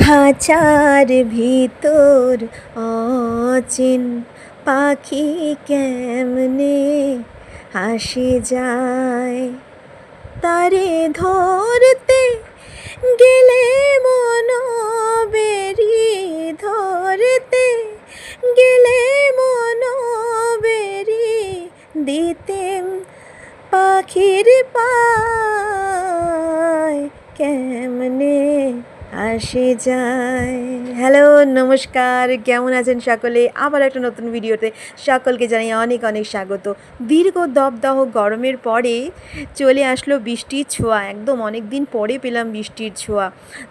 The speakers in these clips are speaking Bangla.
খাঁচার ভিতর অচিন পাখি কেমনে আসে যায়, তারে ধরতে গেলে মন বেরি, ধরতে গেলে মন বেরি দিতেম পাখির পায় কেমনে আসে যায়। হ্যালো, নমস্কার, কেমন আছেন সকলে? আবার একটা নতুন ভিডিওতে সকলকে জানাই অনেক অনেক স্বাগত। দীর্ঘ দবদহ গরমের পরে চলে আসলো বৃষ্টির ছোঁয়া। একদম অনেক দিন পরে পেলাম বৃষ্টির ছোঁয়া।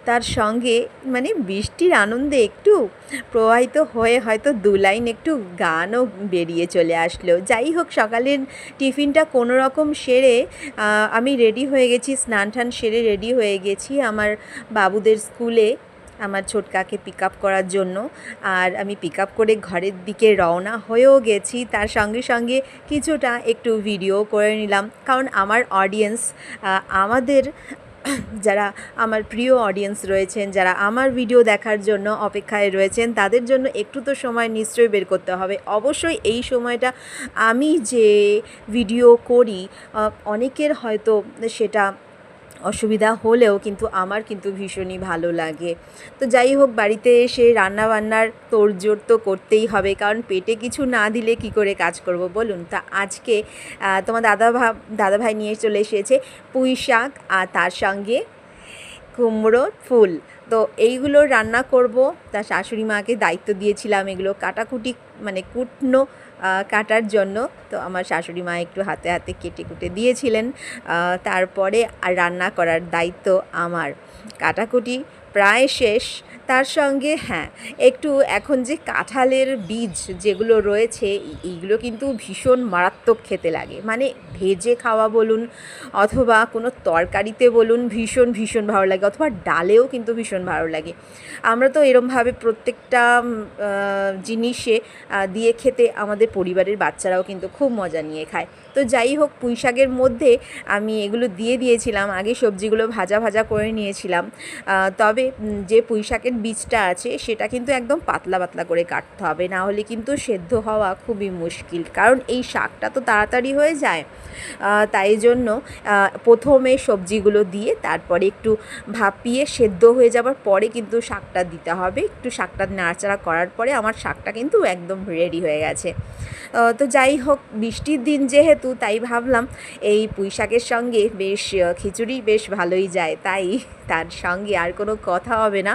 তার সঙ্গে মানে বৃষ্টির আনন্দে একটু প্রবাহিত হয়ে হয়তো দু লাইন একটু গানও বেরিয়ে চলে আসলো। যাই হোক, সকালের টিফিনটা কোনো রকম সেরে আমি রেডি হয়ে গেছি, স্নান টান সেরে রেডি হয়ে গেছি আমার বাবুদের স্কুলে আমার ছোটকাকে পিক আপ করার জন্য। আর আমি পিক আপ করে ঘরের দিকে রওনা হয়েও গেছি। তার সঙ্গে সঙ্গে কিছুটা একটু ভিডিও করে নিলাম, কারণ আমার অডিয়েন্স, আমাদের যারা আমার প্রিয় অডিয়েন্স রয়েছেন, যারা আমার ভিডিও দেখার জন্য অপেক্ষায় রয়েছেন, তাদের জন্য একটু তো সময় নিশ্চয়ই বের করতে হবে। অবশ্যই এই সময়টা আমি যে ভিডিও করি অনেকের হয়তো সেটা অসুবিধা হলেও কিন্তু আমার কিন্তু ভীষণই ভালো লাগে। তো যাই হোক, বাড়িতে এসে রান্নাবান্নার তোড়জোড় তো করতেই হবে, কারণ পেটে কিছু না দিলে কি করে কাজ করব বলুন। তা আজকে তোমার দাদাভাই নিয়ে চলে এসেছে পুঁই শাক আর তার সঙ্গে কুমড়োর ফুল। তো এইগুলো রান্না করব। তার শাশুড়ি মাকে দায়িত্ব দিয়েছিলাম এগুলো কাটাকুটি মানে কুটনো কাটার জন্য। তো আমার শাশুড়ি মা একটু হাতে হাতে কেটে কুটে দিয়েছিলেন। তারপরে আর রান্না করার দায়িত্ব আমার। কাটাকুটি প্রায় শেষ। তার সঙ্গে হ্যাঁ, একটু এখন যে কাঁঠালের বীজ যেগুলো রয়েছে এইগুলো কিন্তু ভীষণ মারাত্মক খেতে লাগে, মানে ভেজে খাওয়া বলুন অথবা কোনো তরকারিতে বলুন ভীষণ ভীষণ ভালো লাগে, অথবা ডালেও কিন্তু ভীষণ ভালো লাগে। আমরা তো এরমভাবে প্রত্যেকটা জিনিসে দিয়ে খেতে আমাদের পরিবারের বাচ্চারাও কিন্তু খুব মজা নিয়ে খায়। তো যাই হোক, পুঁই শাকের মধ্যে আমি এগুলো দিয়ে দিয়েছিলাম, আগে সবজিগুলো ভাজা ভাজা করে নিয়েছিলাম। তবে যে পুঁই শাকের বীজটা আছে সেটা কিন্তু একদম পাতলা পাতলা করে কাটতে হবে, না হলে কিন্তু সেদ্ধ হওয়া খুবই মুশকিল, কারণ এই শাকটা তো তাড়াতাড়ি হয়ে যায়। তাই জন্য প্রথমে সবজিগুলো দিয়ে তারপরে একটু ভাপিয়ে সেদ্ধ হয়ে যাবার পরে কিন্তু শাকটা দিতে হবে। একটু শাকটা নাড়াচাড়া করার পরে আমার শাকটা কিন্তু একদম রেডি হয়ে গেছে। তো যাই হোক, বৃষ্টির দিন যেহেতু, তাই ভাবলাম এই পুঁই শাকের সঙ্গে বেশ খিচুড়ি বেশ ভালোই যায়, তাই তার সঙ্গে আর কোনো কথা হবে না।